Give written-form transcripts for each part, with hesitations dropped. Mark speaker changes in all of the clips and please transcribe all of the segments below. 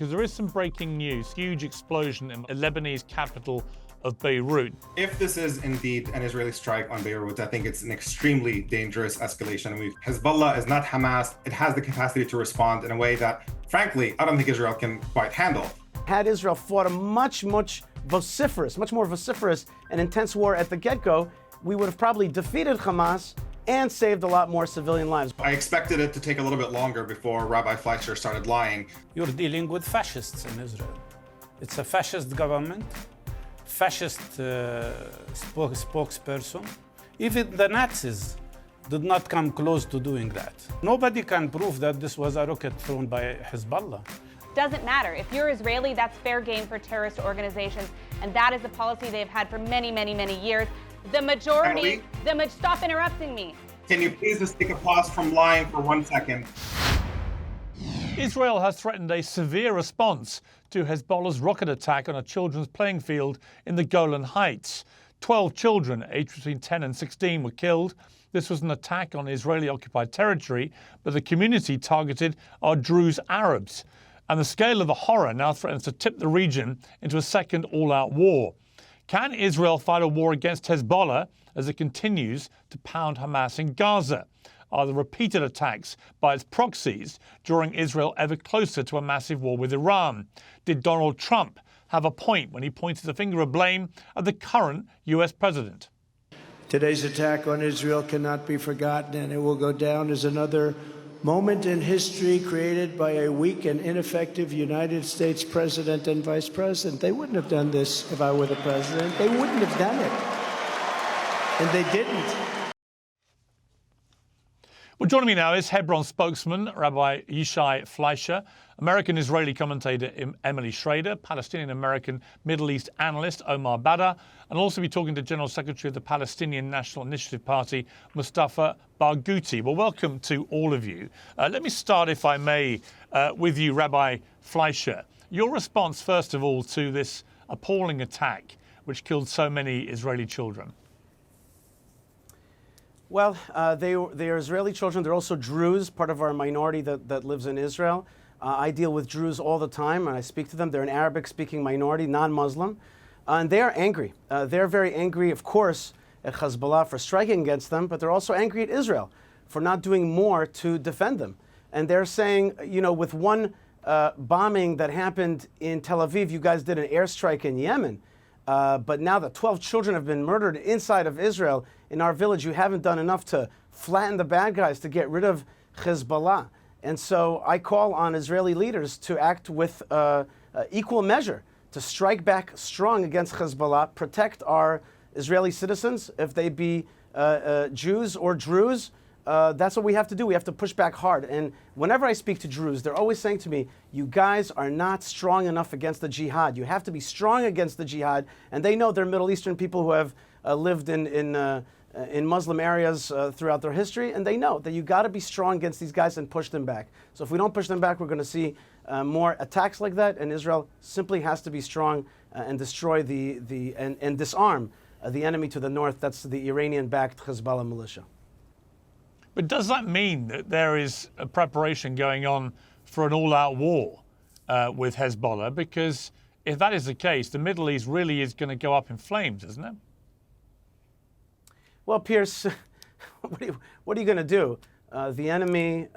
Speaker 1: Because there is some breaking news, huge explosion in the Lebanese capital of Beirut.
Speaker 2: If this is indeed an Israeli strike on Beirut, I think it's an extremely dangerous escalation. Hezbollah is not Hamas. It has the capacity to respond in a way that, frankly, I don't think Israel can quite handle.
Speaker 3: Had Israel fought a much more vociferous and intense war at the get-go, we would have probably defeated Hamas and saved a lot more civilian lives.
Speaker 2: I expected it to take a little bit longer before Rabbi Fleisher started lying.
Speaker 4: You're dealing with fascists in Israel. It's a fascist government, fascist spokesperson. Even the Nazis did not come close to doing that. Nobody can prove that this was a rocket thrown by Hezbollah.
Speaker 5: Doesn't matter. If you're Israeli, that's fair game for terrorist organizations, and that is a policy they've had for many, many, many years. The majority, stop interrupting me.
Speaker 2: Can you please just take a pause from lying for 1 second?
Speaker 1: Israel has threatened a severe response to Hezbollah's rocket attack on a children's playing field in the Golan Heights. 12 children, aged between 10 and 16, were killed. This was an attack on Israeli-occupied territory, but the community targeted are Druze Arabs. And the scale of the horror now threatens to tip the region into a second all-out war. Can Israel fight a war against Hezbollah as it continues to pound Hamas in Gaza? Are the repeated attacks by its proxies drawing Israel ever closer to a massive war with Iran? Did Donald Trump have a point when he pointed the finger of blame at the current US president?
Speaker 6: Today's attack on Israel cannot be forgotten, and it will go down as another moment in history created by a weak and ineffective United States president and vice president. They wouldn't have done this if I were the president. They wouldn't have done it. And they didn't.
Speaker 1: Well, joining me now is Hebron spokesman Rabbi Yishai Fleisher, American-Israeli commentator Emily Schrader, Palestinian-American Middle East analyst Omar Baddar, and also be talking to General Secretary of the Palestinian National Initiative Party, Mustafa Barghouti. Well, welcome to all of you. Let me start, if I may, with you, Rabbi Fleisher. Your response, first of all, to this appalling attack which killed so many Israeli children.
Speaker 3: Well, they are Israeli children. They're also Druze, part of our minority that lives in Israel. I deal with Druze all the time, and I speak to them. They're an Arabic-speaking minority, non-Muslim, and they are angry. They're very angry, of course, at Hezbollah for striking against them, but they're also angry at Israel for not doing more to defend them. And they're saying, you know, with one bombing that happened in Tel Aviv, you guys did an airstrike in Yemen. But now that 12 children have been murdered inside of Israel in our village, you haven't done enough to flatten the bad guys, to get rid of Hezbollah. And so I call on Israeli leaders to act with equal measure, to strike back strong against Hezbollah, protect our Israeli citizens, if they be Jews or Druze. That's what we have to do. We have to push back hard. And whenever I speak to Druze, they're always saying to me, you guys are not strong enough against the jihad. You have to be strong against the jihad. And they know they're Middle Eastern people who have lived in Muslim areas throughout their history. And they know that you got to be strong against these guys and push them back. So if we don't push them back, we're going to see more attacks like that. And Israel simply has to be strong and destroy and disarm the enemy to the north. That's the Iranian-backed Hezbollah militia.
Speaker 1: But does that mean that there is a preparation going on for an all-out war with Hezbollah? Because if that is the case, the Middle East really is going to go up in flames, isn't it?
Speaker 3: Well, Piers, what are you going to do? The enemy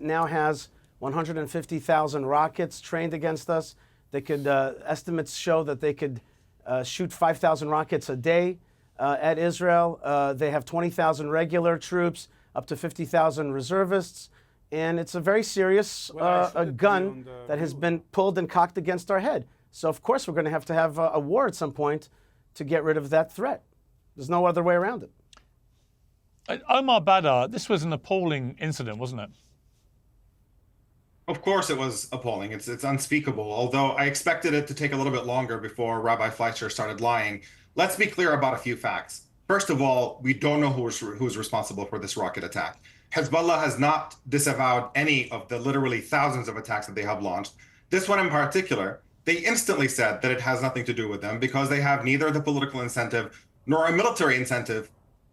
Speaker 3: now has 150,000 rockets trained against us. They could, estimates show that they could shoot 5,000 rockets a day at Israel. They have 20,000 regular troops, up to 50,000 reservists, and it's a very serious gun that has been pulled and cocked against our head. So of course we're going to have a war at some point to get rid of that threat. There's no other way around it.
Speaker 1: Omar Baddar, this was an appalling incident, wasn't it?
Speaker 2: Of course it was appalling. It's unspeakable, although I expected it to take a little bit longer before Rabbi Fleisher started lying. Let's be clear about a few facts. First of all, we don't know who's responsible for this rocket attack. Hezbollah has not disavowed any of the literally thousands of attacks that they have launched. This one in particular, they instantly said that it has nothing to do with them because they have neither the political incentive nor a military incentive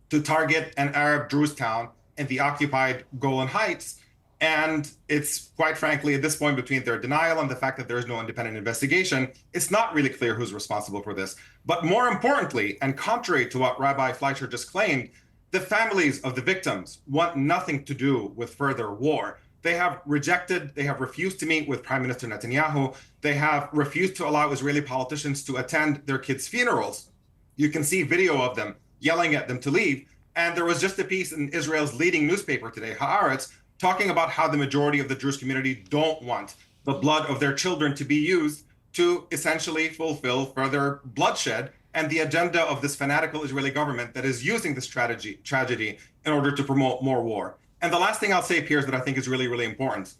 Speaker 2: to target an Arab Druze town in the occupied Golan Heights. And it's quite frankly, at this point, between their denial and the fact that there is no independent investigation, it's not really clear who's responsible for this. But more importantly, and contrary to what Rabbi Fleisher just claimed, the families of the victims want nothing to do with further war. They have refused to meet with Prime Minister Netanyahu. They have refused to allow Israeli politicians to attend their kids' funerals. You can see video of them yelling at them to leave. And there was just a piece in Israel's leading newspaper today, Haaretz, talking about how the majority of the Jewish community don't want the blood of their children to be used to essentially fulfill further bloodshed and the agenda of this fanatical Israeli government that is using this tragedy in order to promote more war. And the last thing I'll say, Piers, that I think is really, really important.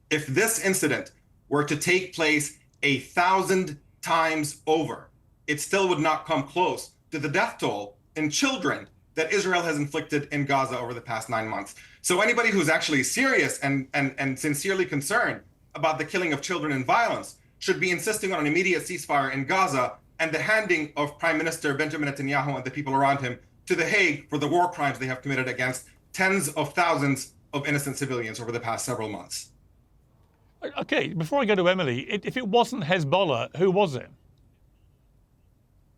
Speaker 2: If this incident were to take place 1,000 times over, it still would not come close to the death toll in children that Israel has inflicted in Gaza over the past 9 months. So anybody who's actually serious and sincerely concerned about the killing of children and violence should be insisting on an immediate ceasefire in Gaza and the handing of Prime Minister Benjamin Netanyahu and the people around him to The Hague for the war crimes they have committed against tens of thousands of innocent civilians over the past several months.
Speaker 1: Okay, before I go to Emily, if it wasn't Hezbollah, who was it?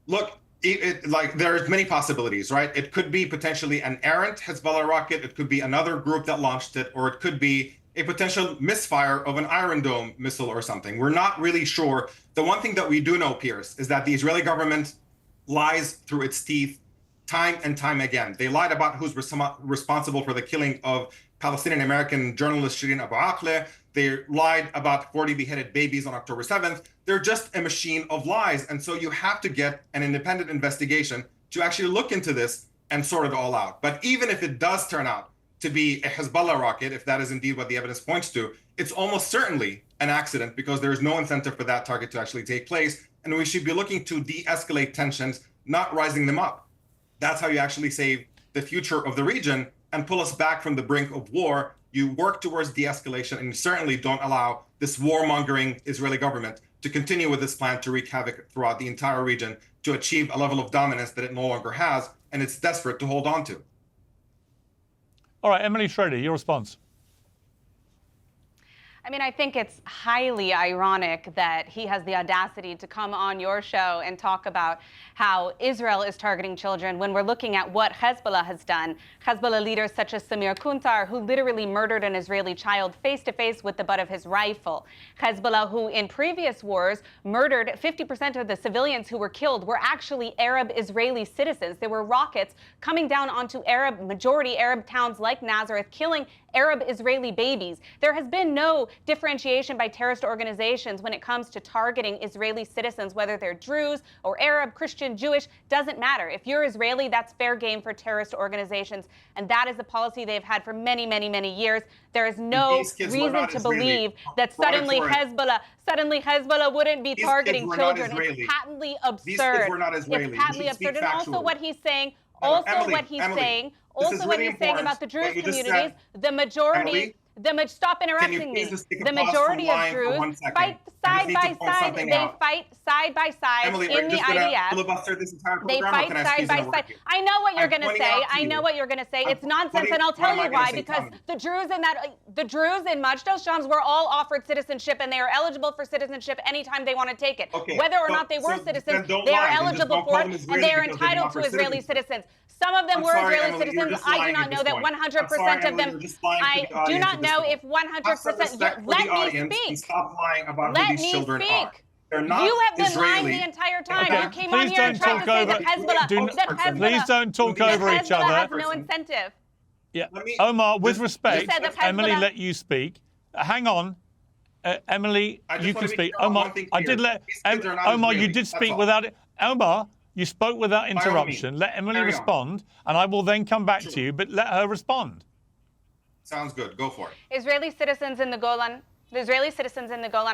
Speaker 2: Look, there's many possibilities, right? It could be potentially an errant Hezbollah rocket. It could be another group that launched it, or it could be a potential misfire of an Iron Dome missile or something. We're not really sure. The one thing that we do know, Piers, is that the Israeli government lies through its teeth time and time again. They lied about who's responsible for the killing of Palestinian-American journalist Shireen Abu Akleh. They lied about 40 beheaded babies on October 7th. They're just a machine of lies. And so you have to get an independent investigation to actually look into this and sort it all out. But even if it does turn out to be a Hezbollah rocket, if that is indeed what the evidence points to, it's almost certainly an accident because there is no incentive for that target to actually take place. And we should be looking to de-escalate tensions, not rising them up. That's how you actually save the future of the region and pull us back from the brink of war. You work towards de-escalation, and you certainly don't allow this warmongering Israeli government to continue with this plan to wreak havoc throughout the entire region to achieve a level of dominance that it no longer has, and it's desperate to hold on to.
Speaker 1: All right, Emily Schrader, your response.
Speaker 5: I mean, I think it's highly ironic that he has the audacity to come on your show and talk about how Israel is targeting children when we're looking at what Hezbollah has done. Hezbollah leaders such as Samir Kuntar, who literally murdered an Israeli child face-to-face with the butt of his rifle. Hezbollah, who in previous wars murdered 50% of the civilians who were killed, were actually Arab Israeli citizens. There were rockets coming down onto majority Arab towns like Nazareth, killing Arab Israeli babies. There has been no differentiation by terrorist organizations when it comes to targeting Israeli citizens, whether they're Druze or Arab, Christian, Jewish, doesn't matter. If you're Israeli, that's fair game for terrorist organizations. And that is a policy they've had for many, many, many years. There is no reason to believe that suddenly Hezbollah wouldn't be targeting children. It's patently absurd. These kids were not Israeli. It's patently absurd. And also what he's saying, about the Jewish communities, the majority, stop interrupting me. The majority of Druze fight side by side. They fight side by side in the IDF. They fight side by side. I know what you're going to say. I know what you're going to say. It's nonsense, and I'll tell you why. Because the Druze in Majdal Shams were all offered citizenship, and they are eligible for citizenship anytime they want to take it. Whether or not they were citizens, they are eligible for it, and they are entitled to Israeli citizens. Some of them were Israeli citizens. I do not know that 100% of them. I do not know if 100%. Let me speak.
Speaker 2: Stop lying about who these children are. They're not
Speaker 5: You have been
Speaker 2: Israeli.
Speaker 5: lying the entire time.
Speaker 1: Okay,
Speaker 5: You came on here and tried to say that Hezbollah.
Speaker 1: Please don't talk over each other.
Speaker 5: Hezbollah has no incentive.
Speaker 1: Yeah, Omar, with respect, Emily let you speak. Hang on. Emily, you can speak. Omar, I did let Omar, you did speak without it. Omar, you spoke without interruption. Let Emily respond, and I will then come back to you, but let her respond.
Speaker 2: Sounds good. Go for it.
Speaker 5: The Israeli citizens in the Golan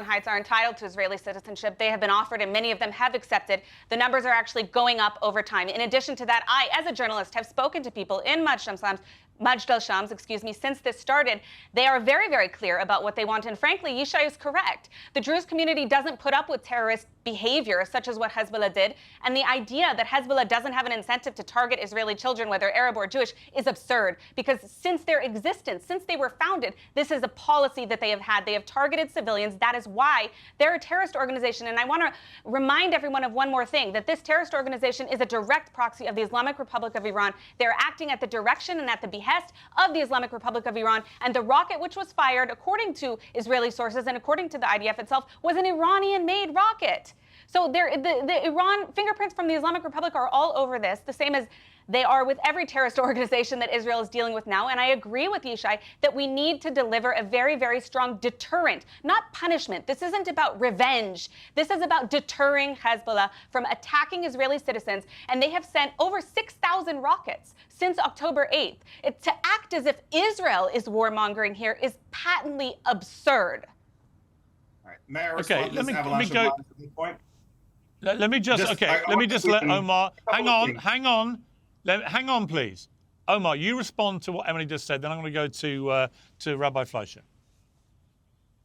Speaker 5: Heights are entitled to Israeli citizenship. They have been offered, and many of them have accepted. The numbers are actually going up over time. In addition to that, I, as a journalist, have spoken to people in Majdal Shams, Majdal Shams, since this started, they are very, very clear about what they want. And frankly, Yishai is correct. The Druze community doesn't put up with terrorist behavior, such as what Hezbollah did. And the idea that Hezbollah doesn't have an incentive to target Israeli children, whether Arab or Jewish, is absurd. Because since their existence, since they were founded, this is a policy that they have had. They have targeted civilians. That is why they're a terrorist organization. And I want to remind everyone of one more thing, that this terrorist organization is a direct proxy of the Islamic Republic of Iran. They're acting at the direction and at the behest of the Islamic Republic of Iran. And the rocket which was fired, according to Israeli sources and according to the IDF itself, was an Iranian-made rocket. So the Iran fingerprints from the Islamic Republic are all over this, the same as they are with every terrorist organization that Israel is dealing with now. And I agree with Yishai that we need to deliver a very, very strong deterrent, not punishment. This isn't about revenge. This is about deterring Hezbollah from attacking Israeli citizens. And they have sent over 6,000 rockets since October 8th. To act as if Israel is warmongering here is patently absurd.
Speaker 2: All right. May I respond to this
Speaker 1: let me
Speaker 2: avalanche
Speaker 1: go.
Speaker 2: of lies at this point?
Speaker 1: Let me just let Omar, hang on, hang on, please. Omar, you respond to what Emily just said, then I'm going to go to Rabbi Fleisher.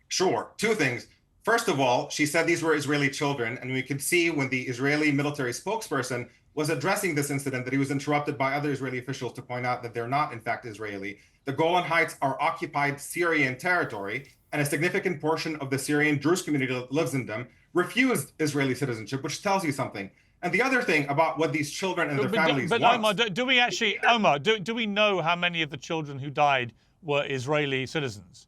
Speaker 2: Sure. Two things. First of all, she said these were Israeli children, and we could see when the Israeli military spokesperson was addressing this incident that he was interrupted by other Israeli officials to point out that they're not, in fact, Israeli. The Golan Heights are occupied Syrian territory, and a significant portion of the Syrian Druze community that lives in them refused Israeli citizenship, which tells you something. And the other thing about what these children and their families want.
Speaker 1: Omar, do we actually, Omar, do we know how many of the children who died were Israeli citizens?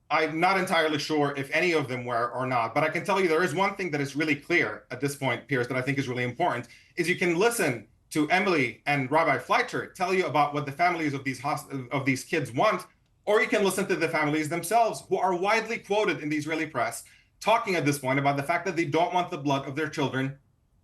Speaker 2: I'm not entirely sure if any of them were or not, but I can tell you there is one thing that is really clear at this point, Piers, that I think is really important, is you can listen to Emily and Rabbi Fleisher tell you about what the families of these kids want, or you can listen to the families themselves, who are widely quoted in the Israeli press, talking at this point about the fact that they don't want the blood of their children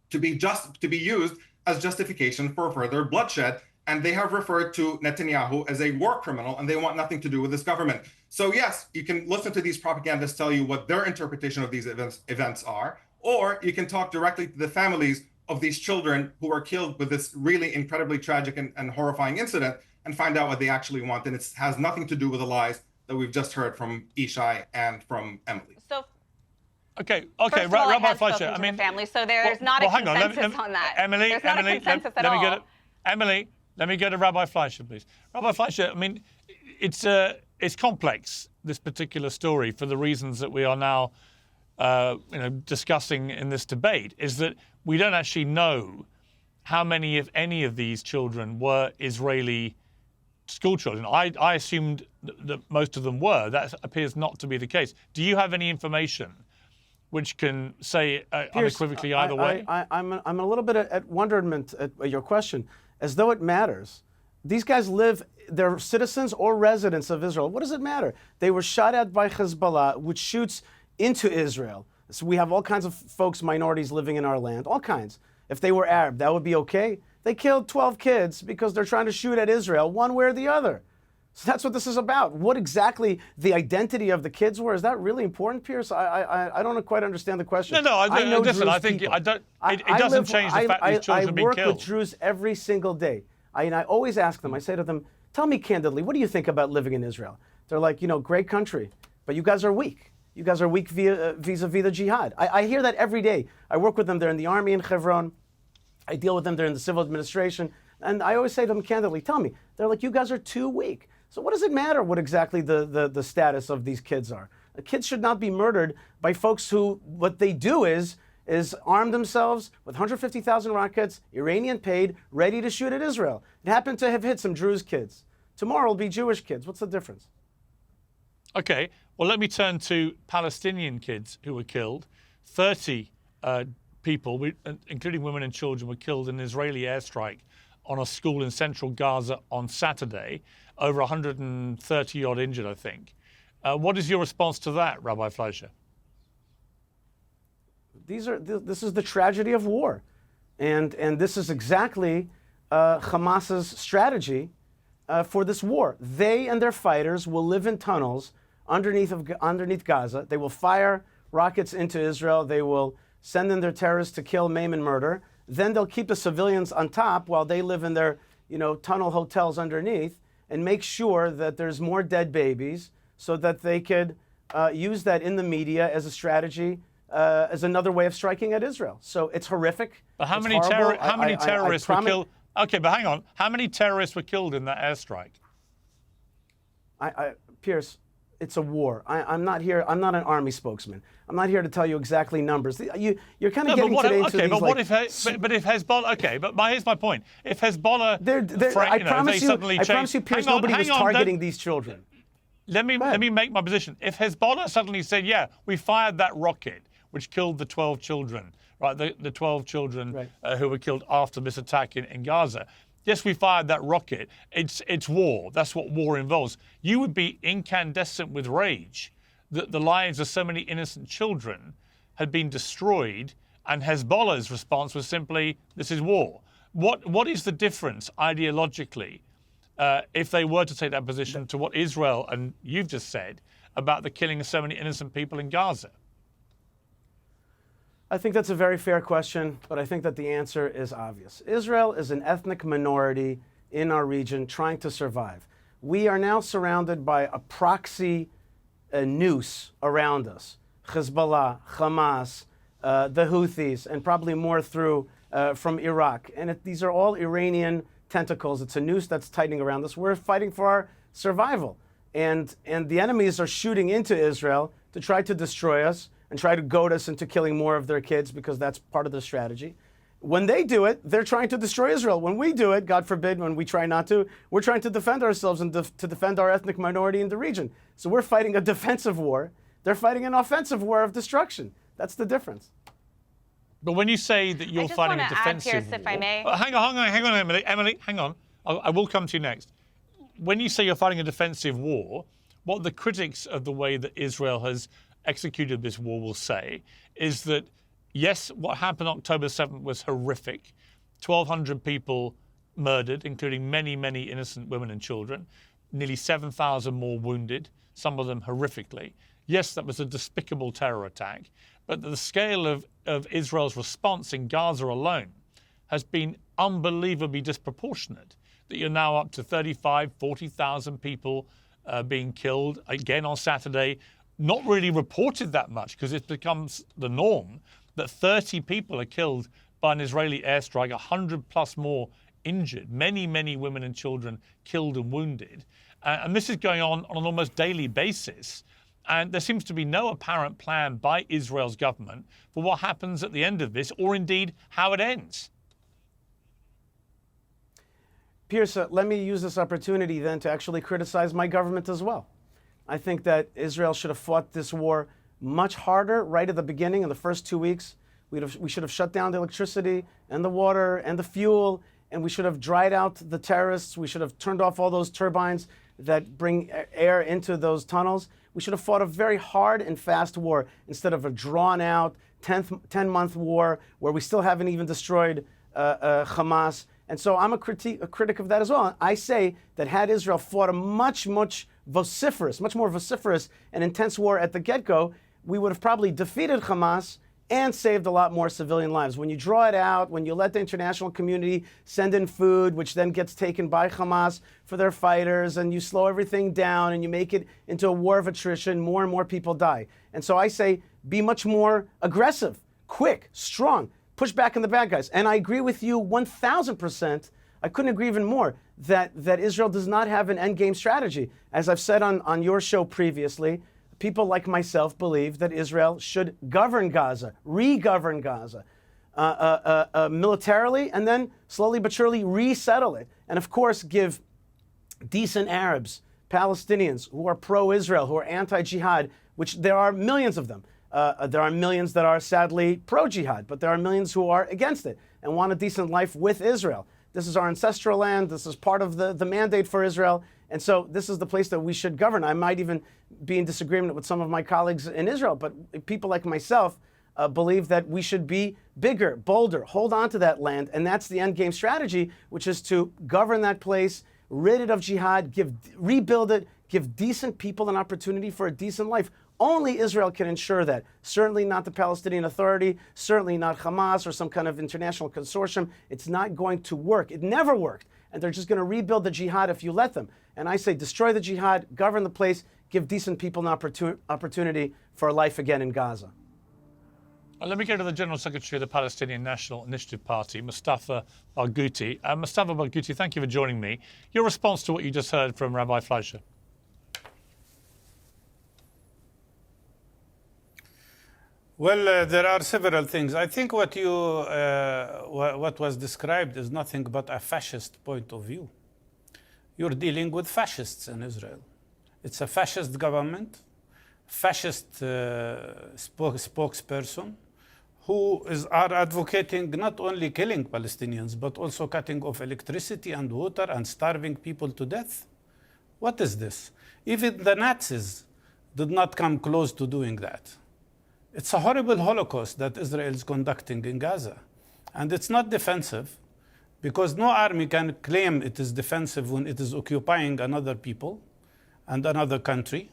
Speaker 2: to be used as justification for further bloodshed. And they have referred to Netanyahu as a war criminal, and they want nothing to do with this government. So yes, you can listen to these propagandists tell you what their interpretation of these events are, or you can talk directly to the families of these children who were killed with this really incredibly tragic and horrifying incident and find out what they actually want. And it has nothing to do with the lies that we've just heard from Yishai and from Emily.
Speaker 5: So
Speaker 1: Okay,
Speaker 5: Rabbi
Speaker 1: Fleisher. I mean,
Speaker 5: family, so there's not a consensus on that.
Speaker 1: Emily,
Speaker 5: there's not a consensus at all.
Speaker 1: Emily, let me go to Rabbi Fleisher, please. Rabbi Fleisher, I mean, it's complex, this particular story, for the reasons that we are now, discussing in this debate. Is that we don't actually know how many, if any, of these children were Israeli school children. I assumed that most of them were. That appears not to be the case. Do you have any information which can say unequivocally either way?
Speaker 3: I'm a little bit at wonderment at your question, as though it matters. These guys live, they're citizens or residents of Israel. What does it matter? They were shot at by Hezbollah, which shoots into Israel. So we have all kinds of folks, minorities living in our land, all kinds. If they were Arab, that would be okay. They killed 12 kids because they're trying to shoot at Israel, one way or the other. So that's what this is about. What exactly the identity of the kids were, is that really important, Piers? I don't quite understand the question.
Speaker 1: No, listen, I think it doesn't change the fact these children are being killed.
Speaker 3: I work with Druze every single day. I always ask them, I say to them, tell me candidly, what do you think about living in Israel? They're like, great country, but you guys are weak. You guys are weak vis-a-vis the jihad. I hear that every day. I work with them. They're in the army in Hebron. I deal with them. They're in the civil administration. And I always say to them candidly, tell me. They're like, you guys are too weak. So what does it matter what exactly the status of these kids are? The kids should not be murdered by folks who, what they do is arm themselves with 150,000 rockets, Iranian paid, ready to shoot at Israel. It happened to have hit some Druze kids. Tomorrow will be Jewish kids. What's the difference?
Speaker 1: Okay, well, let me turn to Palestinian kids who were killed. 30 people, including women and children, were killed in an Israeli airstrike on a school in central Gaza on Saturday. Over 130 odd injured, I think. What is your response to that, Rabbi Fleisher?
Speaker 3: This is the tragedy of war. And this is exactly Hamas's strategy for this war. They and their fighters will live in tunnels underneath Gaza. They will fire rockets into Israel. They will send in their terrorists to kill, maim, and murder. Then they'll keep the civilians on top while they live in their tunnel hotels underneath. and make sure that there's more dead babies so that they could use that in the media as a strategy, as another way of striking at Israel. So it's horrific.
Speaker 1: But how
Speaker 3: it's
Speaker 1: many,
Speaker 3: horrible.
Speaker 1: terrorists were killed? Okay, but hang on. How many terrorists were killed in that airstrike?
Speaker 3: Piers, it's a war. I'm not here. I'm not an army spokesman. I'm not here to tell you exactly numbers. You're kind of getting today into these,
Speaker 1: but if Hezbollah? Okay, but here's my point. If Hezbollah,
Speaker 3: I promise you, Piers, nobody was targeting these children.
Speaker 1: Let me make my position. If Hezbollah suddenly said, "Yeah, we fired that rocket which killed the 12 children," right? The 12 children who were killed after this attack in Gaza. Yes, we fired that rocket. It's war. That's what war involves. You would be incandescent with rage that the lives of so many innocent children had been destroyed, and Hezbollah's response was simply, "This is war." What is the difference ideologically if they were to take that position to what Israel and you've just said about the killing of so many innocent people in Gaza?
Speaker 3: I think that's a very fair question, but I think that the answer is obvious. Israel is an ethnic minority in our region trying to survive. We are now surrounded by a proxy noose around us. Hezbollah, Hamas, the Houthis, and probably more through from Iraq. And these are all Iranian tentacles. It's a noose that's tightening around us. We're fighting for our survival. And the enemies are shooting into Israel to try to destroy us and try to goad us into killing more of their kids, because that's part of the strategy. When they do it, they're trying to destroy Israel. When we do it, God forbid, when we try not to, we're trying to defend ourselves and to defend our ethnic minority in the region. So we're fighting a defensive war. They're fighting an offensive war of destruction. That's the difference.
Speaker 1: But when you say that you're fighting a defensive war...
Speaker 5: Pierce, if I may.
Speaker 1: Hang on, Emily. Emily, hang on. I will come to you next. When you say you're fighting a defensive war, what the critics of the way that Israel has executed this war will say is that, yes, what happened October 7th was horrific. 1,200 people murdered, including many, many innocent women and children. Nearly 7,000 more wounded, some of them horrifically. Yes, that was a despicable terror attack. But the scale of Israel's response in Gaza alone has been unbelievably disproportionate. That you're now up to 35,000, 40,000 people being killed. Again on Saturday, not really reported that much because it becomes the norm that 30 people are killed by an Israeli airstrike, 100 plus more injured, many, many women and children killed and wounded. And this is going on an almost daily basis. And there seems to be no apparent plan by Israel's government for what happens at the end of this, or indeed how it ends.
Speaker 3: Piers, let me use this opportunity then to actually criticize my government as well. I think that Israel should have fought this war much harder right at the beginning. In the first 2 weeks, we should have shut down the electricity and the water and the fuel, and we should have dried out the terrorists. We should have turned off all those turbines that bring air into those tunnels. We should have fought a very hard and fast war instead of a drawn-out 10-month war where we still haven't even destroyed Hamas. And so I'm a critic of that as well. I say that had Israel fought a much more vociferous and intense war at the get-go, we would have probably defeated Hamas and saved a lot more civilian lives. When you draw it out, when you let the international community send in food, which then gets taken by Hamas for their fighters, and you slow everything down and you make it into a war of attrition, more and more people die. And so I say, be much more aggressive, quick, strong, push back on the bad guys. And I agree with you 1,000%. I couldn't agree even more that Israel does not have an endgame strategy. As I've said on your show previously, people like myself believe that Israel should govern Gaza, re-govern Gaza militarily, and then slowly but surely resettle it. And of course, give decent Arabs, Palestinians who are pro-Israel, who are anti-jihad, which there are millions of them. There are millions that are sadly pro-jihad, but there are millions who are against it and want a decent life with Israel. This is our ancestral land. This is part of the mandate for Israel. And so this is the place that we should govern. I might even be in disagreement with some of my colleagues in Israel, but people like myself believe that we should be bigger, bolder, hold on to that land. And that's the endgame strategy, which is to govern that place, rid it of jihad, rebuild it, give decent people an opportunity for a decent life. Only Israel can ensure that. Certainly not the Palestinian Authority, certainly not Hamas or some kind of international consortium. It's not going to work. It never worked. And they're just going to rebuild the jihad if you let them. And I say destroy the jihad, govern the place, give decent people an opportunity for a life again in Gaza.
Speaker 1: Let me go to the General Secretary of the Palestinian National Initiative Party, Mustafa Barghouti. Mustafa Barghouti, thank you for joining me. Your response to what you just heard from Rabbi Fleisher.
Speaker 4: Well, there are several things. I think what was described is nothing but a fascist point of view. You're dealing with fascists in Israel. It's a fascist government, fascist spokesperson, who are advocating not only killing Palestinians, but also cutting off electricity and water and starving people to death. What is this? Even the Nazis did not come close to doing that. It's a horrible Holocaust that Israel is conducting in Gaza. And it's not defensive, because no army can claim it is defensive when it is occupying another people and another country.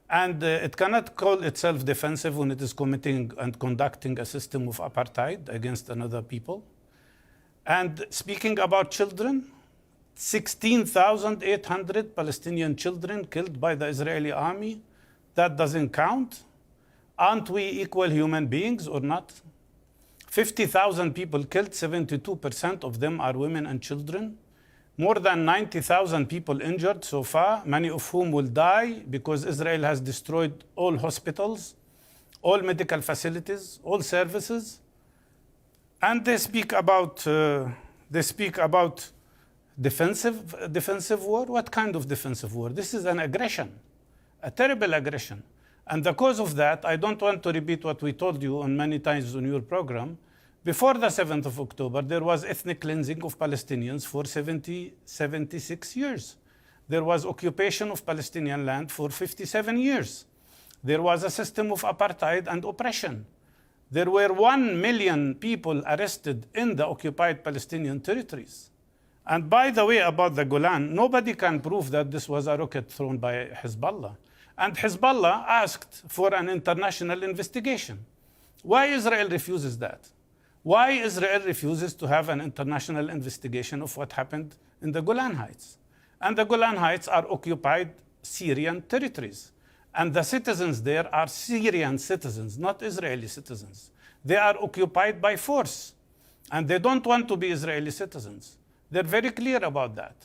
Speaker 4: And it cannot call itself defensive when it is committing and conducting a system of apartheid against another people. And speaking about children, 16,800 Palestinian children killed by the Israeli army. That doesn't count. Aren't we equal human beings or not? 50,000 people killed, 72% of them are women and children. More than 90,000 people injured so far, many of whom will die because Israel has destroyed all hospitals, all medical facilities, all services. And they speak about defensive war. What kind of defensive war? This is an aggression, a terrible aggression. And the cause of that, I don't want to repeat what we told you on many times on your program. Before the 7th of October, there was ethnic cleansing of Palestinians for 76 years. There was occupation of Palestinian land for 57 years. There was a system of apartheid and oppression. There were 1 million people arrested in the occupied Palestinian territories. And by the way, about the Golan, nobody can prove that this was a rocket thrown by Hezbollah. And Hezbollah asked for an international investigation. Why Israel refuses that? Why Israel refuses to have an international investigation of what happened in the Golan Heights? And the Golan Heights are occupied Syrian territories. And the citizens there are Syrian citizens, not Israeli citizens. They are occupied by force. And they don't want to be Israeli citizens. They're very clear about that.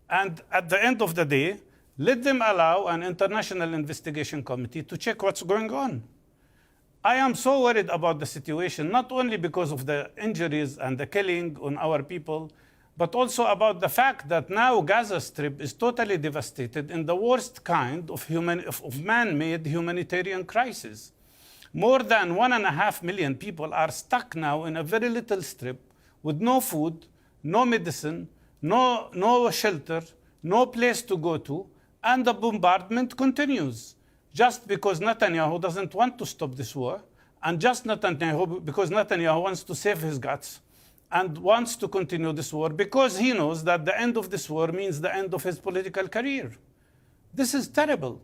Speaker 4: And at the end of the day, let them allow an international investigation committee to check what's going on. I am so worried about the situation, not only because of the injuries and the killing on our people, but also about the fact that now Gaza Strip is totally devastated in the worst kind of man-made humanitarian crisis. More than 1.5 million people are stuck now in a very little strip with no food, no medicine, no shelter, no place to go to, and the bombardment continues. Just because Netanyahu doesn't want to stop this war, and just because Netanyahu wants to save his guts and wants to continue this war because he knows that the end of this war means the end of his political career. This is terrible.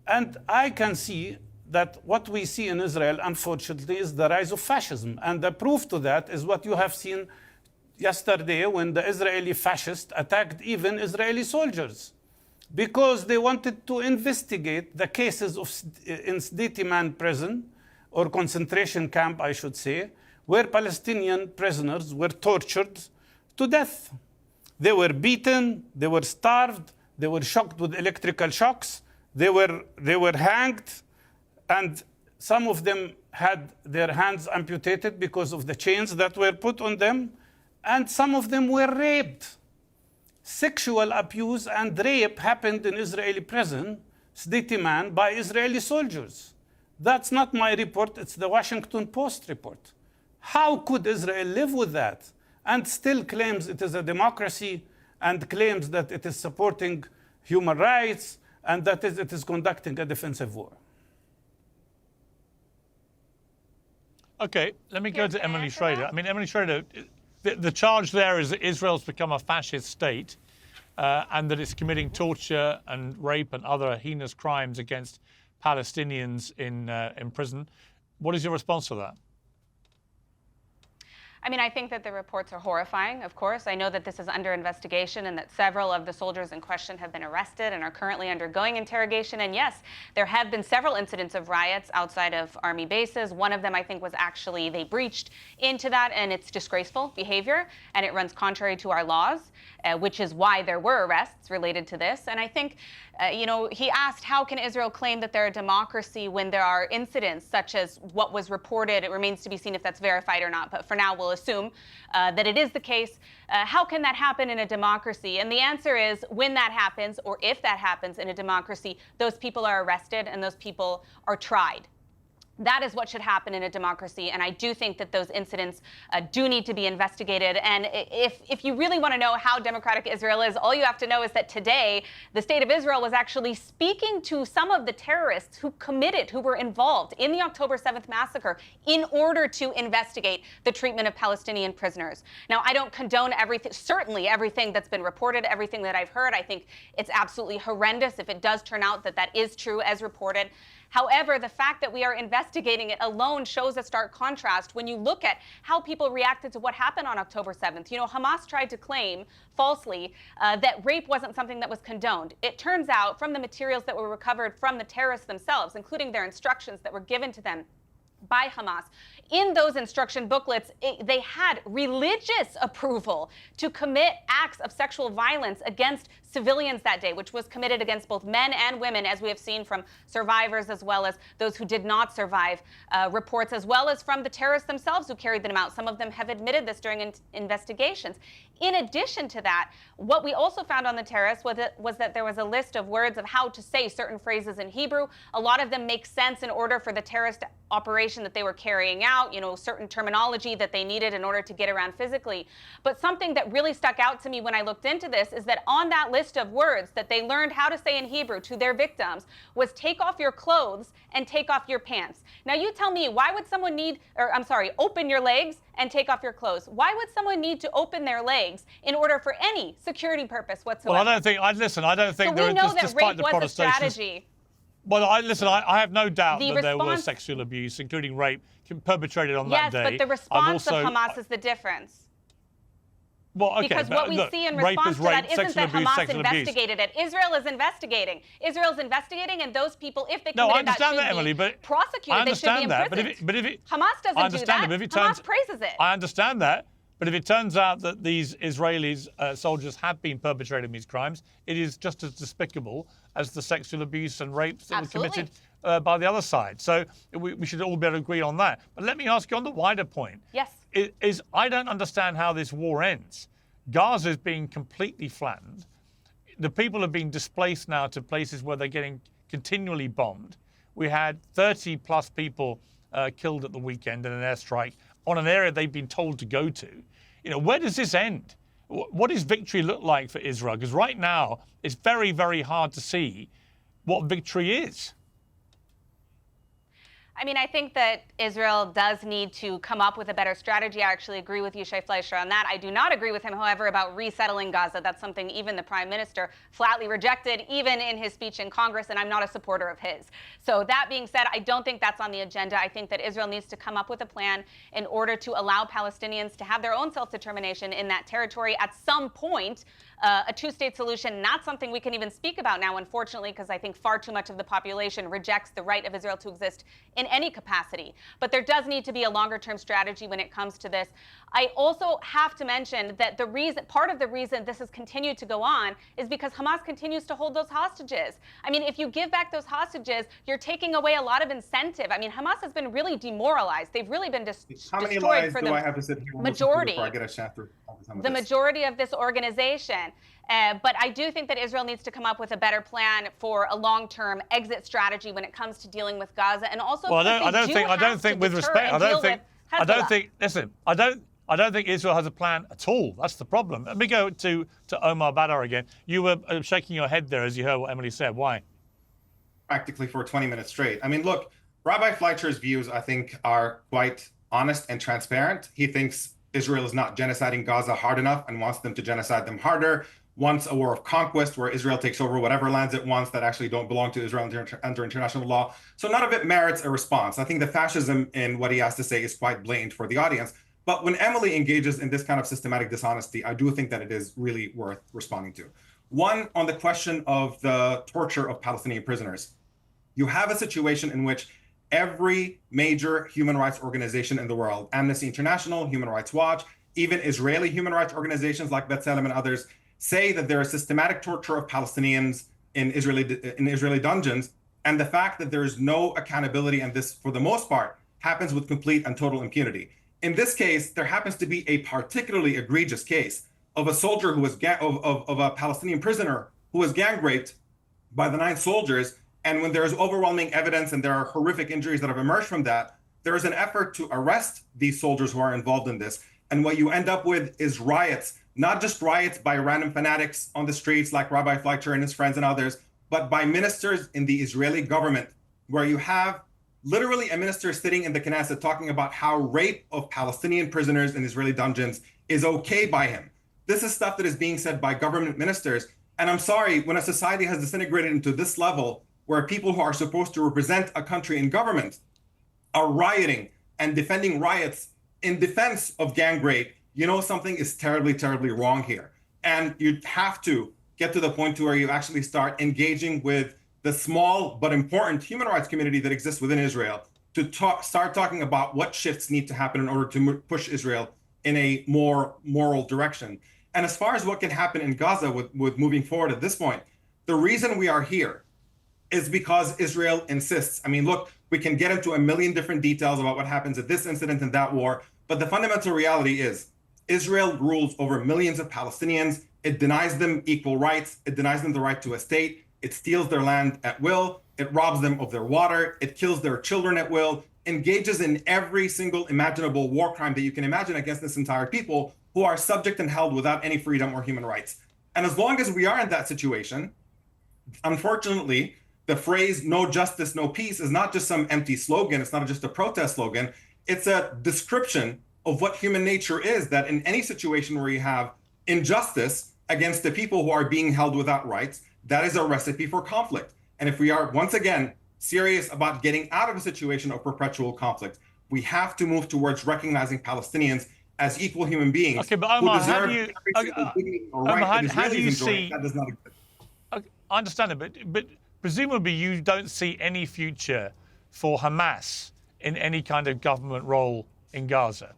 Speaker 4: And I can see that what we see in Israel, unfortunately, is the rise of fascism. And the proof to that is what you have seen yesterday when the Israeli fascists attacked even Israeli soldiers, because they wanted to investigate the cases in Sdetiman prison, or concentration camp, I should say, where Palestinian prisoners were tortured to death. They were beaten, they were starved, they were shocked with electrical shocks, they were hanged, and some of them had their hands amputated because of the chains that were put on them, and some of them were raped. Sexual abuse and rape happened in Israeli prison, Sdetiman, by Israeli soldiers. That's not my report, it's the Washington Post report. How could Israel live with that and still claims it is a democracy and claims that it is supporting human rights and that it is conducting a defensive war?
Speaker 1: Okay, let me go to Emily Schrader. I mean, Emily Schrader, the charge there is that Israel's become a fascist state and that it's committing torture and rape and other heinous crimes against Palestinians in prison. What is your response to that?
Speaker 5: I mean, I think that the reports are horrifying, of course. I know that this is under investigation and that several of the soldiers in question have been arrested and are currently undergoing interrogation. And yes, there have been several incidents of riots outside of army bases. One of them, I think, was actually they breached into that, and it's disgraceful behavior, and it runs contrary to our laws, which is why there were arrests related to this. And I think, he asked, how can Israel claim that they're a democracy when there are incidents such as what was reported? It remains to be seen if that's verified or not, but for now we'll assume that it is the case. How can that happen in a democracy? And the answer is, when that happens, or if that happens in a democracy, those people are arrested and those people are tried. That is what should happen in a democracy, and I do think that those incidents do need to be investigated. And if you really want to know how democratic Israel is, all you have to know is that today, the state of Israel was actually speaking to some of the terrorists who were involved in the October 7th massacre in order to investigate the treatment of Palestinian prisoners. Now, I don't condone everything, certainly everything that's been reported, everything that I've heard. I think it's absolutely horrendous if it does turn out that that is true as reported. However, the fact that we are investigating it alone shows a stark contrast when you look at how people reacted to what happened on October 7th. Hamas tried to claim falsely that rape wasn't something that was condoned. It turns out from the materials that were recovered from the terrorists themselves, including their instructions that were given to them by Hamas, in those instruction booklets, they had religious approval to commit acts of sexual violence against civilians that day, which was committed against both men and women, as we have seen from survivors as well as those who did not survive reports, as well as from the terrorists themselves who carried them out. Some of them have admitted this during investigations. In addition to that, what we also found on the terrorists was that there was a list of words of how to say certain phrases in Hebrew. A lot of them make sense in order for the terrorist operation that they were carrying out, certain terminology that they needed in order to get around physically. But something that really stuck out to me when I looked into this is that on that list of words that they learned how to say in Hebrew to their victims was take off your clothes and take off your pants. Now you tell me, why would someone open your legs and take off your clothes? Why would someone need to open their legs in order for any security purpose whatsoever?
Speaker 1: Well, I don't think
Speaker 5: so we know that rape was a strategy.
Speaker 1: Well, I have no doubt that there was sexual abuse, including rape, perpetrated on that day.
Speaker 5: Yes, but the response of Hamas is the difference.
Speaker 1: Well, okay,
Speaker 5: because what we see in response to that isn't that Hamas investigated it. Israel is investigating. Israel's investigating, and those people, if they committed that, should be prosecuted. They should be imprisoned. Hamas doesn't do that. Hamas praises it.
Speaker 1: I understand that. But if it turns out that these Israeli soldiers have been perpetrating these crimes, it is just as despicable as the sexual abuse and rapes that were committed by the other side. So we should all be able to agree on that. But let me ask you on the wider point.
Speaker 5: Yes.
Speaker 1: I don't understand how this war ends. Gaza is being completely flattened. The people are being displaced now to places where they're getting continually bombed. We had 30 plus people killed at the weekend in an airstrike on an area they've been told to go to. Where does this end? What does victory look like for Israel? Because right now, it's very, very hard to see what victory is.
Speaker 5: I mean, I think that Israel does need to come up with a better strategy. I actually agree with Yishai Fleisher on that. I do not agree with him, however, about resettling Gaza. That's something even the Prime Minister flatly rejected, even in his speech in Congress, and I'm not a supporter of his. So that being said, I don't think that's on the agenda. I think that Israel needs to come up with a plan in order to allow Palestinians to have their own self-determination in that territory at some point. A two-state solution, not something we can even speak about now, unfortunately, because I think far too much of the population rejects the right of Israel to exist in any capacity. But there does need to be a longer-term strategy when it comes to this. I also have to mention that part of the reason this has continued to go on is because Hamas continues to hold those hostages. I mean, if you give back those hostages, you're taking away a lot of incentive. I mean, Hamas has been really demoralized. They've really been destroyed for the majority. How many lies do I have to sit here and listen to before I get a chance to the majority of this organization. But I do think that Israel needs to come up with a better plan for a long-term exit strategy when it comes to dealing with Gaza, and also. Well,
Speaker 1: I don't think, with respect, I don't think Israel has a plan at all. That's the problem. Let me go to Omar Baddar again. You were shaking your head there as you heard what Emily said. Why?
Speaker 2: Practically for 20 minutes straight. I mean, look, Rabbi Fleischer's views, I think, are quite honest and transparent. He thinks Israel is not genociding Gaza hard enough and wants them to genocide them harder. Wants a war of conquest where Israel takes over whatever lands it wants that actually don't belong to Israel under international law. So none of it merits a response. I think the fascism in what he has to say is quite blatant for the audience. But when Emily engages in this kind of systematic dishonesty, I do think that it is really worth responding to. One, on the question of the torture of Palestinian prisoners. You have a situation in which every major human rights organization in the world, Amnesty International, Human Rights Watch, even Israeli human rights organizations like B'Tselem and others, say that there is systematic torture of Palestinians in Israeli dungeons. And the fact that there is no accountability, and this, for the most part, happens with complete and total impunity. In this case, there happens to be a particularly egregious case of a soldier who was of a Palestinian prisoner who was gang raped by the 9 soldiers. And when there is overwhelming evidence and there are horrific injuries that have emerged from that, there is an effort to arrest these soldiers who are involved in this. And what you end up with is riots, not just riots by random fanatics on the streets like Rabbi Fleisher and his friends and others, but by ministers in the Israeli government, where you have literally a minister sitting in the Knesset talking about how rape of Palestinian prisoners in Israeli dungeons is okay by him. This is stuff that is being said by government ministers. And I'm sorry, when a society has disintegrated into this level, where people who are supposed to represent a country in government are rioting and defending riots in defense of gang rape, you know something is terribly, terribly wrong here. And you have to get to the point to where you actually start engaging with the small but important human rights community that exists within Israel to start talking about what shifts need to happen in order to push Israel in a more moral direction. And as far as what can happen in Gaza with moving forward at this point, the reason we are here is because Israel insists. I mean, look, we can get into a million different details about what happens at this incident and that war, but the fundamental reality is Israel rules over millions of Palestinians. It denies them equal rights. It denies them the right to a state. It steals their land at will. It robs them of their water. It kills their children at will, engages in every single imaginable war crime that you can imagine against this entire people who are subject and held without any freedom or human rights. And as long as we are in that situation, unfortunately, the phrase "no justice, no peace" is not just some empty slogan. It's not just a protest slogan. It's a description of what human nature is, that in any situation where you have injustice against the people who are being held without rights, that is a recipe for conflict. And if we are, once again, serious about getting out of a situation of perpetual conflict, we have to move towards recognizing Palestinians as equal human beings.
Speaker 1: Okay, but Omar, how do you,
Speaker 2: see that does not exist.
Speaker 1: I understand it, but presumably you don't see any future for Hamas in any kind of government role in Gaza.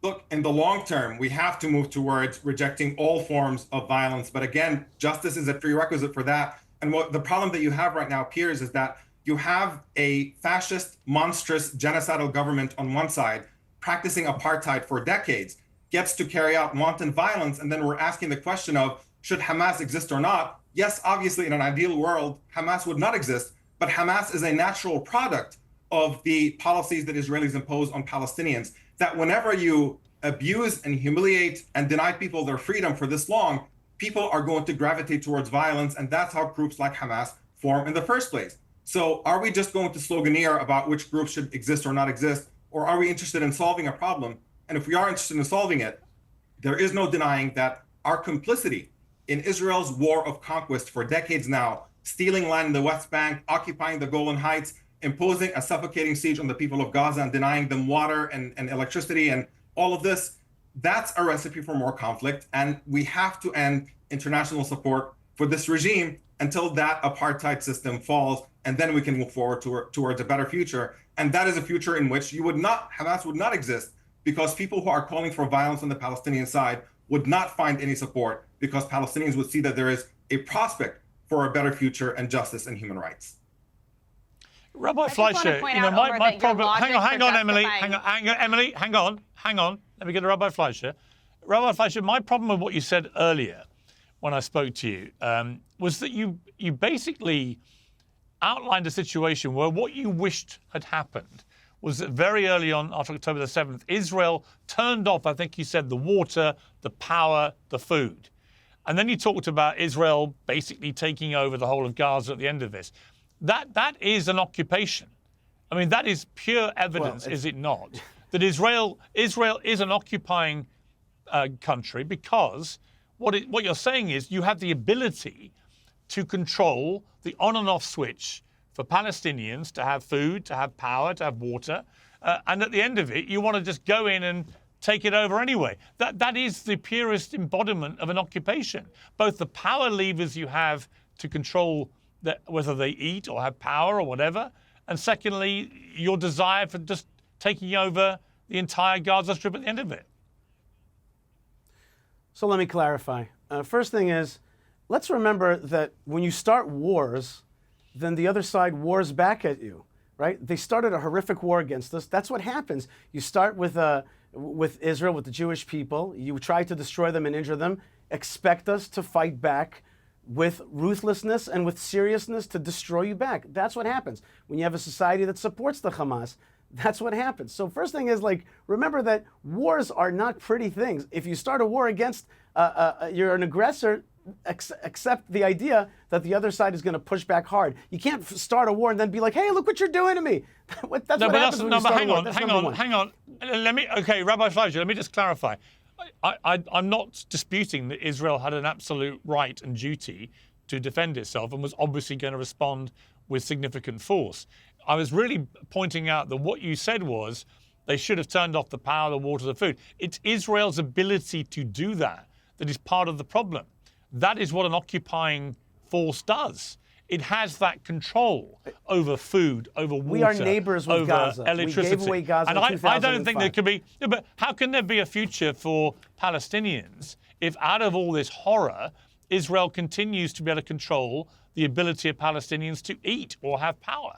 Speaker 2: Look, in the long term, we have to move towards rejecting all forms of violence. But again, justice is a prerequisite for that. And what the problem that you have right now, Piers, is that you have a fascist, monstrous, genocidal government on one side practicing apartheid for decades, gets to carry out wanton violence. And then we're asking the question of, should Hamas exist or not? Yes, obviously, in an ideal world, Hamas would not exist. But Hamas is a natural product of the policies that Israelis impose on Palestinians, that whenever you abuse and humiliate and deny people their freedom for this long, people are going to gravitate towards violence. And that's how groups like Hamas form in the first place. So are we just going to sloganeer about which groups should exist or not exist? Or are we interested in solving a problem? And if we are interested in solving it, there is no denying that our complicity in Israel's war of conquest for decades now, stealing land in the West Bank, occupying the Golan Heights, imposing a suffocating siege on the people of Gaza and denying them water and electricity and all of this, that's a recipe for more conflict. And we have to end international support for this regime until that apartheid system falls, and then we can move forward towards a better future. And that is a future in which Hamas would not exist, because people who are calling for violence on the Palestinian side would not find any support, because Palestinians would see that there is a prospect for a better future and justice and human rights.
Speaker 1: Rabbi Fleisher, my problem. Hang on, Emily. Emily, hang on. Let me get to Rabbi Fleisher. Rabbi Fleisher, my problem with what you said earlier when I spoke to you was that you basically outlined a situation where what you wished had happened was that very early on, after October the 7th, Israel turned off, I think you said, the water, the power, the food. And then you talked about Israel basically taking over the whole of Gaza at the end of this. That is an occupation. I mean, that is pure evidence, is it not, that Israel is an occupying country, because what you're saying is you have the ability to control the on and off switch for Palestinians to have food, to have power, to have water. And at the end of it, you want to just go in take it over anyway. That is the purest embodiment of an occupation. Both the power levers you have to control whether they eat or have power or whatever, and secondly, your desire for just taking over the entire Gaza Strip at the end of it.
Speaker 3: So let me clarify. First thing is, let's remember that when you start wars, then the other side wars back at you, right? They started a horrific war against us. That's what happens. You start with Israel, with the Jewish people. You try to destroy them and injure them. Expect us to fight back with ruthlessness and with seriousness to destroy you back. That's what happens. When you have a society that supports the Hamas, that's what happens. So first thing is, like, remember that wars are not pretty things. If you start a war against, you're an aggressor, accept the idea that the other side is going to push back hard. You can't start a war and then be like, hey, look what you're doing to me. That's what happens when you start a war.
Speaker 1: Hang on. Okay, Rabbi Fleisher, let me just clarify. I'm not disputing that Israel had an absolute right and duty to defend itself and was obviously going to respond with significant force. I was really pointing out that what you said was they should have turned off the power, the water, the food. It's Israel's ability to do that is part of the problem. That is what an occupying force does. It has that control over food, over water,
Speaker 3: we are neighbors with
Speaker 1: over
Speaker 3: Gaza.
Speaker 1: electricity.
Speaker 3: We gave away Gaza
Speaker 1: and
Speaker 3: in 2005.
Speaker 1: I don't think there could be. But how can there be a future for Palestinians if, out of all this horror, Israel continues to be able to control the ability of Palestinians to eat or have power?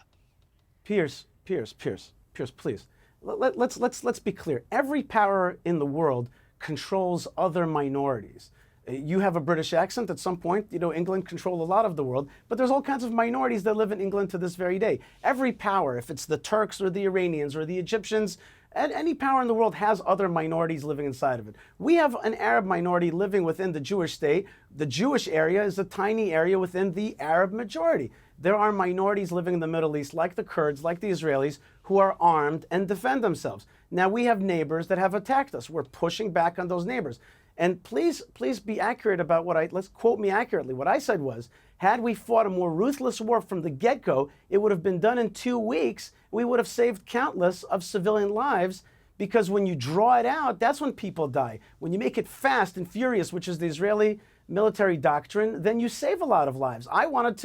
Speaker 3: Piers, please. Let's be clear. Every power in the world controls other minorities. You have a British accent at some point. You know, England controlled a lot of the world, but there's all kinds of minorities that live in England to this very day. Every power, if it's the Turks or the Iranians or the Egyptians, and any power in the world has other minorities living inside of it. We have an Arab minority living within the Jewish state. The Jewish area is a tiny area within the Arab majority. There are minorities living in the Middle East, like the Kurds, like the Israelis, who are armed and defend themselves. Now, we have neighbors that have attacked us. We're pushing back on those neighbors. And please be accurate about let's quote me accurately. What I said was, had we fought a more ruthless war from the get-go, it would have been done in 2 weeks. We would have saved countless of civilian lives, because when you draw it out, that's when people die. When you make it fast and furious, which is the Israeli military doctrine, then you save a lot of lives. I wanted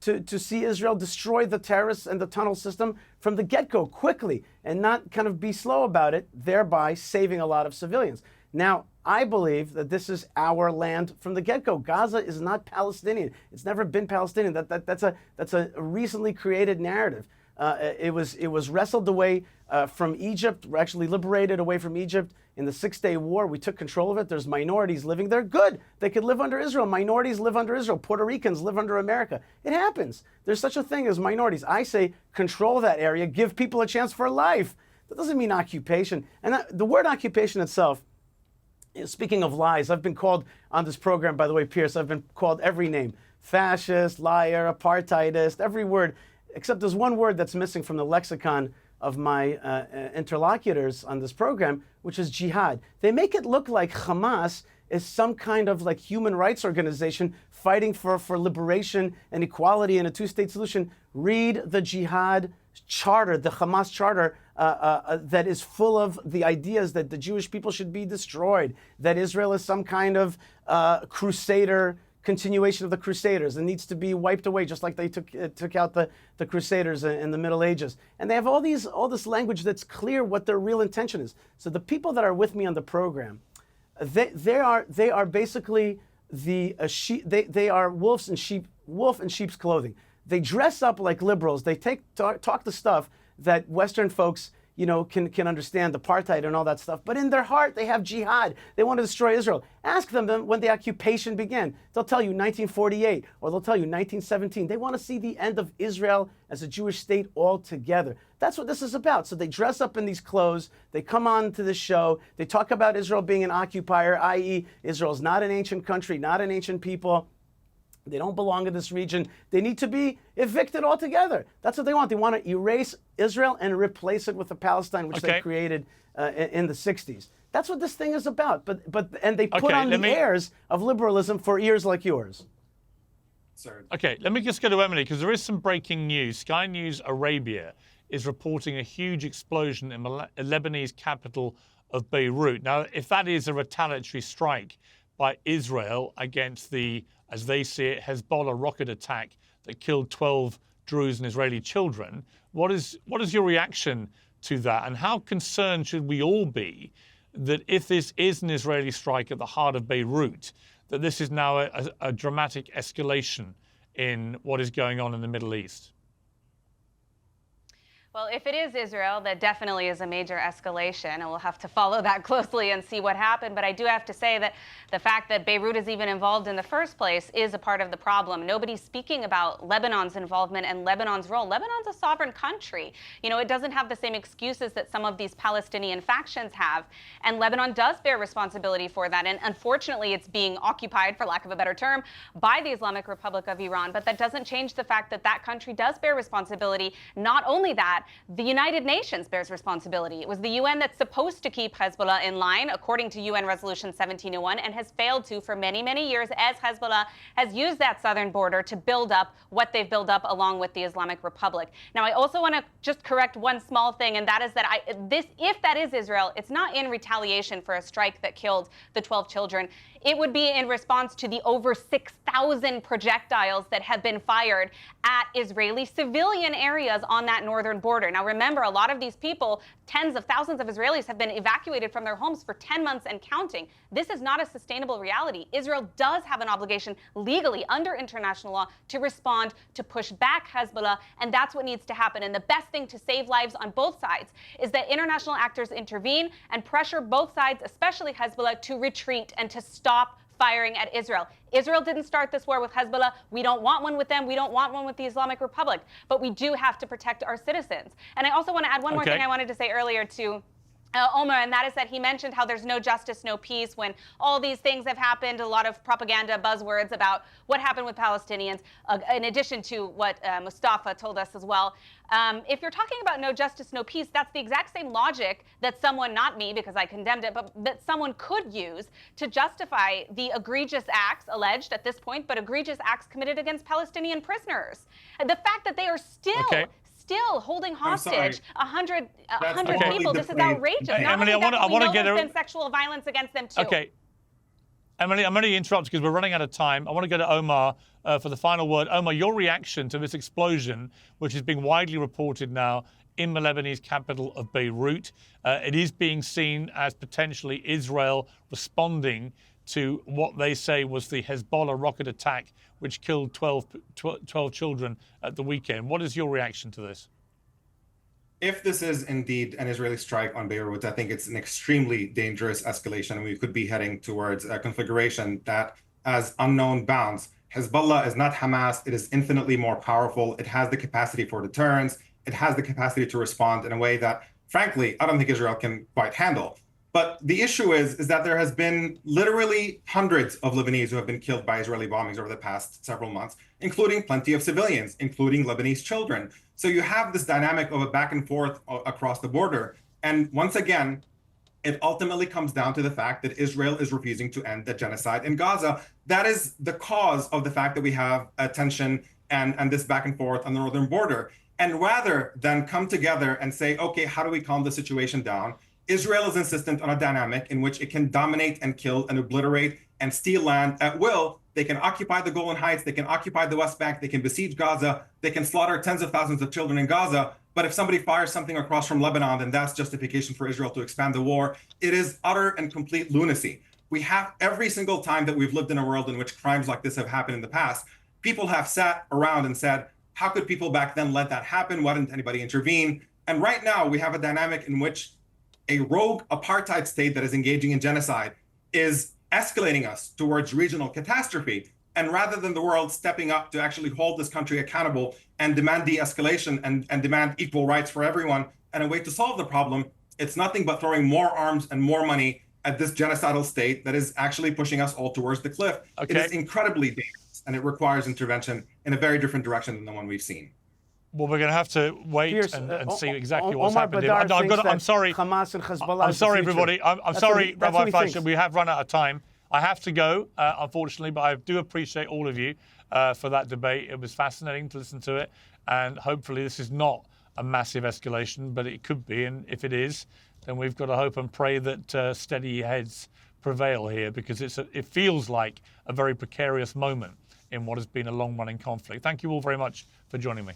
Speaker 3: to see Israel destroy the terrorists and the tunnel system from the get-go quickly and not kind of be slow about it, thereby saving a lot of civilians. Now, I believe that this is our land from the get-go. Gaza is not Palestinian. It's never been Palestinian. That's a recently created narrative. It was wrestled away from Egypt. We're actually liberated away from Egypt in the 6-Day War. We took control of it. There's minorities living there. Good. They could live under Israel. Minorities live under Israel. Puerto Ricans live under America. It happens. There's such a thing as minorities. I say control that area. Give people a chance for life. That doesn't mean occupation. And the word occupation itself, speaking of lies, I've been called on this program, by the way, Piers, I've been called every name. Fascist, liar, apartheidist, every word. Except there's one word that's missing from the lexicon of my interlocutors on this program, which is jihad. They make it look like Hamas is some kind of like human rights organization fighting for liberation and equality and a two-state solution. Read the jihad charter, the Hamas charter, that is full of the ideas that the Jewish people should be destroyed, that Israel is some kind of crusader continuation of the Crusaders and needs to be wiped away, just like they took out the Crusaders in the Middle Ages. And they have all this language that's clear what their real intention is. So the people that are with me on the program, they are basically they are wolf in sheep's clothing. They dress up like liberals. They talk the stuff that Western folks, you know, can understand, apartheid and all that stuff. But in their heart, they have jihad. They want to destroy Israel. Ask them when the occupation began. They'll tell you 1948, or they'll tell you 1917. They want to see the end of Israel as a Jewish state altogether. That's what this is about. So they dress up in these clothes. They come on to this show. They talk about Israel being an occupier, i.e. Israel's not an ancient country, not an ancient people. They don't belong in this region. They need to be evicted altogether. That's what they want. They want to erase Israel and replace it with the Palestine, which they created in the 60s. That's what this thing is about. And they put on the airs of liberalism for ears like yours.
Speaker 2: Sorry.
Speaker 1: Okay, let me just go to Emily, because there is some breaking news. Sky News Arabia is reporting a huge explosion in the Lebanese capital of Beirut. Now, if that is a retaliatory strike by Israel against the, as they see it, Hezbollah rocket attack that killed 12 Druze and Israeli children, what is your reaction to that? And how concerned should we all be that if this is an Israeli strike at the heart of Beirut, that this is now a dramatic escalation in what is going on in the Middle East?
Speaker 5: Well, if it is Israel, that definitely is a major escalation, and we'll have to follow that closely and see what happened. But I do have to say that the fact that Beirut is even involved in the first place is a part of the problem. Nobody's speaking about Lebanon's involvement and Lebanon's role. Lebanon's a sovereign country. You know, it doesn't have the same excuses that some of these Palestinian factions have, and Lebanon does bear responsibility for that. And unfortunately, it's being occupied, for lack of a better term, by the Islamic Republic of Iran. But that doesn't change the fact that that country does bear responsibility. Not only that, the United Nations bears responsibility. It was the UN that's supposed to keep Hezbollah in line, according to UN Resolution 1701, and has failed to for many, many years, as Hezbollah has used that southern border to build up what they've built up along with the Islamic Republic. Now, I also want to just correct one small thing, and that is that if that is Israel, it's not in retaliation for a strike that killed the 12 children. It would be in response to the over 6,000 projectiles that have been fired at Israeli civilian areas on that northern border. Now, remember, a lot of these people, tens of thousands of Israelis, have been evacuated from their homes for 10 months and counting. This is not a sustainable reality. Israel does have an obligation legally under international law to respond, to push back Hezbollah, and that's what needs to happen. And the best thing to save lives on both sides is that international actors intervene and pressure both sides, especially Hezbollah, to retreat and to stop firing at Israel. Israel didn't start this war with Hezbollah. We don't want one with them. We don't want one with the Islamic Republic. But we do have to protect our citizens. And I also want to add one more thing I wanted to say earlier to Omar, and that is that he mentioned how there's no justice, no peace, when all these things have happened, a lot of propaganda buzzwords about what happened with Palestinians, in addition to what Mustafa told us as well. If you're talking about no justice, no peace, that's the exact same logic that someone, not me because I condemned it, but that someone could use to justify the egregious acts alleged at this point, but egregious acts committed against Palestinian prisoners. The fact that they are still holding hostage 100 people. This is outrageous.
Speaker 1: Emily, I want to get
Speaker 5: there's been sexual violence against them too.
Speaker 1: Okay. Emily, I'm going to interrupt because we're running out of time. I want to go to Omar for the final word. Omar, your reaction to this explosion, which is being widely reported now in the Lebanese capital of Beirut. It is being seen as potentially Israel responding to what they say was the Hezbollah rocket attack, which killed 12 children at the weekend. What is your reaction to this?
Speaker 2: If this is indeed an Israeli strike on Beirut, I think it's an extremely dangerous escalation, and we could be heading towards a configuration that has unknown bounds. Hezbollah is not Hamas. It is infinitely more powerful. It has the capacity for deterrence. It has the capacity to respond in a way that, frankly, I don't think Israel can quite handle. But the issue is that there has been literally hundreds of Lebanese who have been killed by Israeli bombings over the past several months, including plenty of civilians, including Lebanese children. So you have this dynamic of a back and forth across the border. And once again, it ultimately comes down to the fact that Israel is refusing to end the genocide in Gaza. That is the cause of the fact that we have a tension and this back and forth on the northern border. And rather than come together and say, okay, how do we calm the situation down? Israel is insistent on a dynamic in which it can dominate and kill and obliterate and steal land at will. They can occupy the Golan Heights, they can occupy the West Bank, they can besiege Gaza, they can slaughter tens of thousands of children in Gaza. But if somebody fires something across from Lebanon, then that's justification for Israel to expand the war. It is utter and complete lunacy. We have every single time that we've lived in a world in which crimes like this have happened in the past, people have sat around and said, how could people back then let that happen? Why didn't anybody intervene? And right now we have a dynamic in which a rogue apartheid state that is engaging in genocide is escalating us towards regional catastrophe. And rather than the world stepping up to actually hold this country accountable and demand de-escalation and demand equal rights for everyone and a way to solve the problem, it's nothing but throwing more arms and more money at this genocidal state that is actually pushing us all towards the cliff. Okay. It is incredibly dangerous, and it requires intervention in a very different direction than the one we've seen.
Speaker 1: Well, we're going to have to wait
Speaker 3: Piers,
Speaker 1: and see exactly what's
Speaker 3: Omar
Speaker 1: happened.
Speaker 3: Baddar
Speaker 1: I'm sorry.
Speaker 3: Hamas and Hezbollah.
Speaker 1: I'm sorry, everybody. I'm sorry, Rabbi Fleisher. We have run out of time. I have to go, unfortunately, but I do appreciate all of you for that debate. It was fascinating to listen to it, and hopefully this is not a massive escalation, but it could be. And if it is, then we've got to hope and pray that steady heads prevail here, because it feels like a very precarious moment in what has been a long-running conflict. Thank you all very much for joining me.